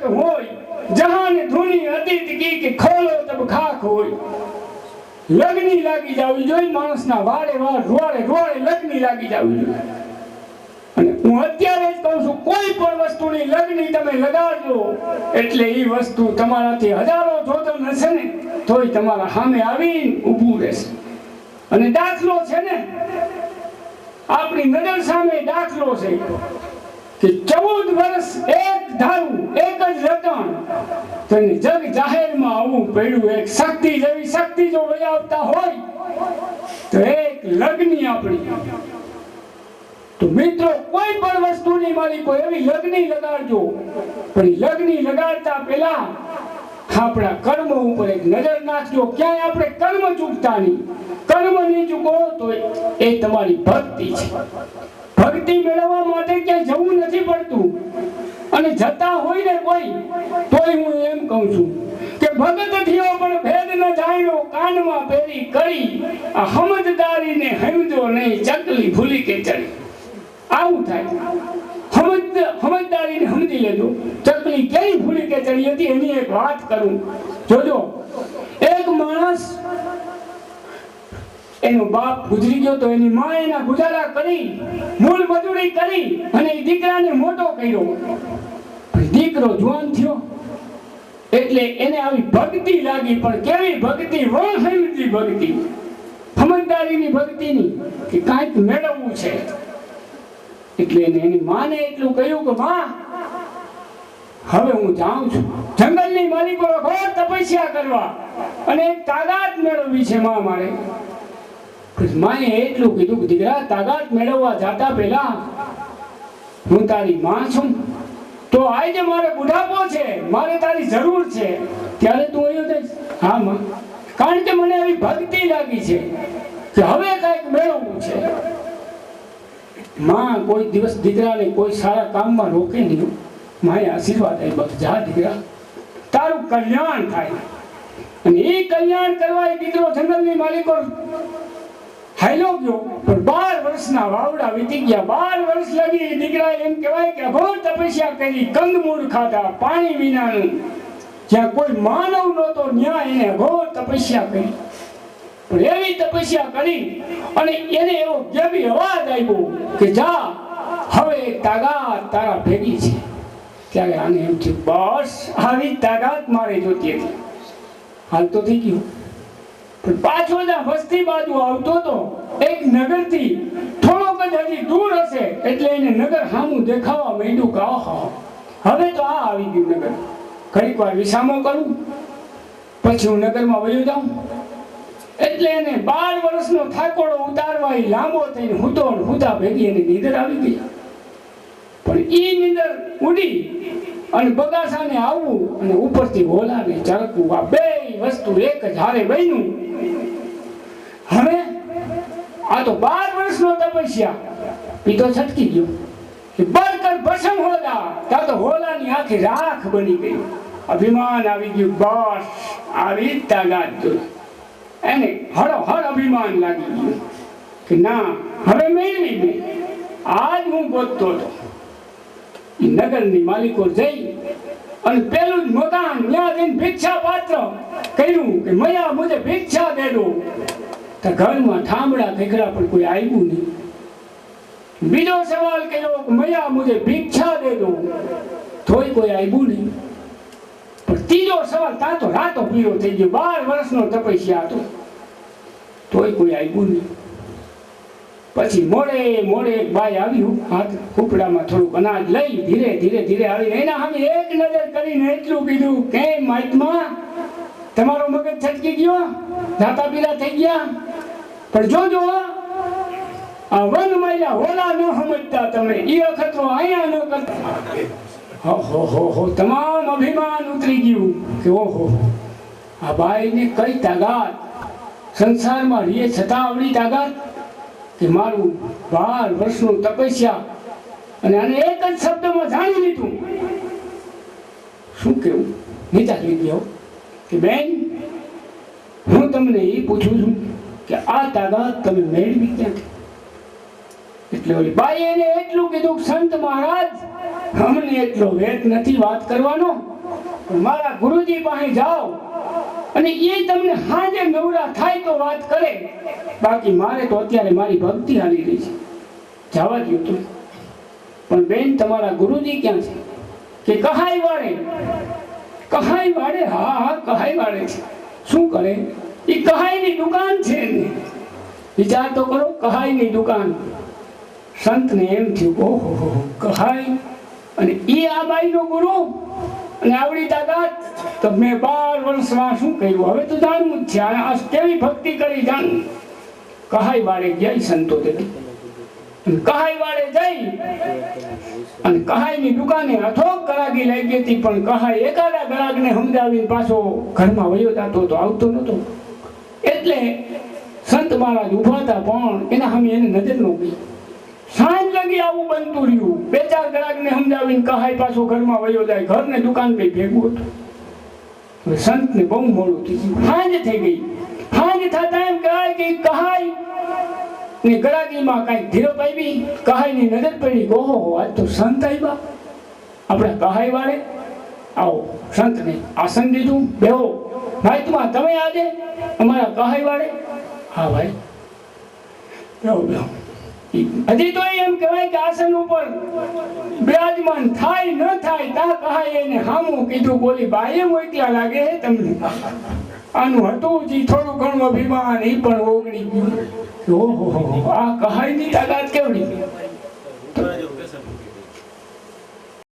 વખત હોય જહાન ધૂની અતીત કી કે ખોલો તબ ખાખ હોય લગ્ની લાગી જાવી જોઈએ માણસના વારે વાર રોડે રોડે લગ્ની લાગી જાવી જોઈએ અને હું અત્યારે જ કહું છું કોઈ પણ વસ્તુની લગ્ની તમે લગાડજો એટલે એ વસ્તુ તમારાથી હજારો જોતન હશે ને તોય તમારા સામે આવીને ઊભું રહેશે અને દાખલો છે ને આપણી નજર સામે દાખલો છે કે 14 વર્ષ એક ધારું એક જ રટણ તો જગ જાહેરમાં આવવું પડ્યું એક શક્તિ જેવી શક્તિ જો વજાવતા હોય તો એક લગ્ની આપણી તો મિત્રો કોઈ પણ વસ્તુની માલિકો એવી લગ્ની લગાડજો પણ લગ્ની લગાડતા પહેલા આપણા કર્મ ઉપર એક નજર નાખજો ક્યાંય આપણે કર્મ ચૂકતા નહીં કર્મ નહીં ચૂકો તો એ તમારી ભક્તિ છે ભક્તિ મેળવવા માટે ક્યાંય જવું નથી પડતું અને જતા હોય ને કોઈ તોય હું એમ કહું છું કે ભગત થયો પણ ભેદ ન જાણ્યો કાનમાં પેરી કરી આ સમજદારીને હમજો નહીં ચકલી ભૂલી કે ચડી આવું થાય સમજદારીને સમજી લેજો ચકલી કેવી ભૂલી કે ચડી હતી એની એક વાત કરું જોજો એક માણસ એનો બાપ ગુજરી ગયો તો એની માં એના ગુજારા કરી મૂળ મજૂરી કરી અને એ દીકરાને મોટો કર્યો દીકરો જવાન થયો એટલે એને આવી ભક્તિ લાગી પણ કેવી ભક્તિ વણસમજી ભક્તિ સમજદારીની ભક્તિની કે કાંઈક મેળવવું છે એટલે એની માને એટલું કહ્યું કે માં હવે હું જાઉં છું જંગલની માલિકો ઘોર તપસ્યા કરવા અને એક તાકાત મેળવવી છે માં મારે માએ એટલું કીધું કે દીકરા તાકાત મેળવવા જાતા પહેલા હું તારી માં છું તો આજે મારે બુઢાપો છે મારે તારી જરૂર છે ત્યારે તું અહીંયા જઈશ હા માં કારણ કે મને એવી ભક્તિ લાગી છે કે હવે કંઈક મેળવવું છે માં કોઈ દિવસ દીકરાને કોઈ સારા કામમાં રોકે નહીં માએ આશીર્વાદ આપ્યા જા દીકરા તારું કલ્યાણ થાય અને એ કલ્યાણ કરવા એ દીકરો જંગલની માલિકો હાલ્યો ગયો પણ 12 વર્ષના વાવડા વીતી ગયા 12 વર્ષ લગી દીકરા એમ કહેવાય કે ઘોર તપસ્યા કરી કંદમૂળ ખાધા પાણી વિનાનું જ્યાં કોઈ માનવ નહોતો ત્યાં એને ઘોર તપસ્યા કરી પણ એવી તપસ્યા કરી અને એને એવો ગેબી અવાજ આવ્યો કે જા હવે તાકાત તારા ભેગી છે ત્યારે આને એમ થયું બસ આવી તાકાત મારે જોતી હતી હાલ તો થઈ ગયું પણ પાછો જ્યાં વસ્તી બાજુ આવતો તો એક નગરથી થોડોક જ હજી દૂર હશે એટલે એને નગર સામું દેખાવા માંડ્યું કે આહા હવે તો આ આવી ગયું નગર ઘડીક વાર વિસામો કરું પછી હું નગરમાં વયો જાઉં એટલે એને 12 વર્ષનો થાકોડો ઉતારવા એ લાંબો થઈને હુતા ભેગી એની નીંદર આવી ગઈ પણ ઈ નીંદર ઉડી અને બગાસાને આવવું અને ઉપરથી હોલાને ચરકવું આ બે વસ્તુ એક જ હારે બન્યું હવે આ તો 12 વર્ષનો તપસ્યા પીતો છટકી ગયો કે બળકર ભસમ હોલા તા તો હોલાની આખી રાખ બની ગઈ અભિમાન આવી ગયું બસ આવી તાકાત જોઈ એને હળ અભિમાન લાગી ગયું કે ના હવે મેળવી મેં આજ હું ગોતતો હતો નગરની માલિકો જઈ અને પેલું જ મકાન ત્યાં જઈને ભિક્ષા પાત્ર કહ્યું કે મયા મુજે ભિક્ષા દે દો તો ઘરમાં ઠામડા ઠેકરા પણ કોઈ આવ્યું નહીં બીજો સવાલ કર્યો કે મયા મુજે ભિક્ષા દે દો તોય કોઈ આવ્યું નહીં પણ ત્રીજો સવાલ ત્યાં તો રાતો પીળો થઈ ગયો 12 વર્ષનો તપસ્યા હતો તોય કોઈ આવ્યું નહીં પછી મોડે એક બાઈ આવ્યું હાથ કુકડામાં થોડુંક અનાજ લઈ ધીરે આવીને એના સામે એક નજર કરીને એટલું કીધું કે મહાત્મા તમારો મગજ છટકી ગયો જાતા પીલા થઈ ગયા પણ જોજો આ વન માયા હોલા ન સમજતા તમે ઈ અખતરો અહીંયા ન કરતા હો તમામ અભિમાન ઉતરી ગયું કે ઓહો આ બાઈને કઈ તાકાત સંસારમાં રીએ છતાં આવડી તાકાત કે મારું 12 વર્ષનું તપસ્યા અને આને એક જ શબ્દમાં જાણી લીધું શું કેવું વિચારી ગયો કે બેન હું તમને એ પૂછું છું કે આ તાકાત તમે મેળવી ક્યાંથી એટલે ઓલી બાઈ એને એટલું કીધું સંત મહારાજ અમને એટલો વેત નથી વાત કરવાનો, પણ મારા ગુરુજી પાસે જાઓ અને એ તમને હાજે નવરા થાય તો વાત કરે. બાકી મારે તો અત્યારે મારી ભક્તિ હાલી રહી છે, જવા દો તમે. પણ બેન, તમારા ગુરુજી ક્યાં છે? કે કહાઈ વાળે. કહાઈ વાળે? હા હા, કહાઈ વાળે છે. શું કરે? એ કહાઈની દુકાન છે ને. વિચાર તો કરો, કહાઈની દુકાન. સંતને એમ થયું, ઓહો કહાઈ અને એ આ બાઈનો ગુરુ અને આવડી તાકાત. તો મેં 12 વર્ષમાં શું કર્યું હવે તો જાણવું જ છે. આ કેવી ભક્તિ કરી જાણવું. કહાઈ વાળે ગયા સંતો દેવી. કહાઈ વાળે જઈ અને કહાઈની દુકાને અથોક ગરાગી લાગી હતી, પણ કહાઈ એકાદા ગરાગને સમજાવીને પાછો ઘરમાં વયો જતો તો આવતો નતો. એટલે સંત મહારાજ ઉભા હતા, પણ એના સામે એને નજર ન ગઈ. સાંજ લગી આવું બનતું રહ્યું. 2-4 ગરાગને સમજાવીને કહાઈ પાછો ઘરમાં વયો જાય. ઘર ને દુકાન બે ભેગું હતું. હવે સંતને બહુ મોડું થઈ ગયું, સાંજ થઈ ગઈ. સાંજ થતા એમ કહેવાય કે કહાઈ ની ગરાગીમાં કઈક ધીરપ આવી. કહાઈની નજર પડી, ઓહો આજ તો સંત આવ્યા આપણા કહાઈ વાળે. આવો. સંતને આસન દીધું, બેહો. મહાત્મા તમે આજે અમારા કહાઈ વાળે? હા ભાઈ, બેહો બેહો. હજી તો એમ કહેવાય કે આસન ઉપર બિરાજમાન થાય ન થાય તા કહાઈ એને હામું કીધું, બોલી બાઈએ મોકલા લાગે તમને. આનું હતું જે થોડું ઘણું અભિમાન એ પણ ઓગળી ગયું. ઓહો, આ કહાઈની તાકાત કેવડી.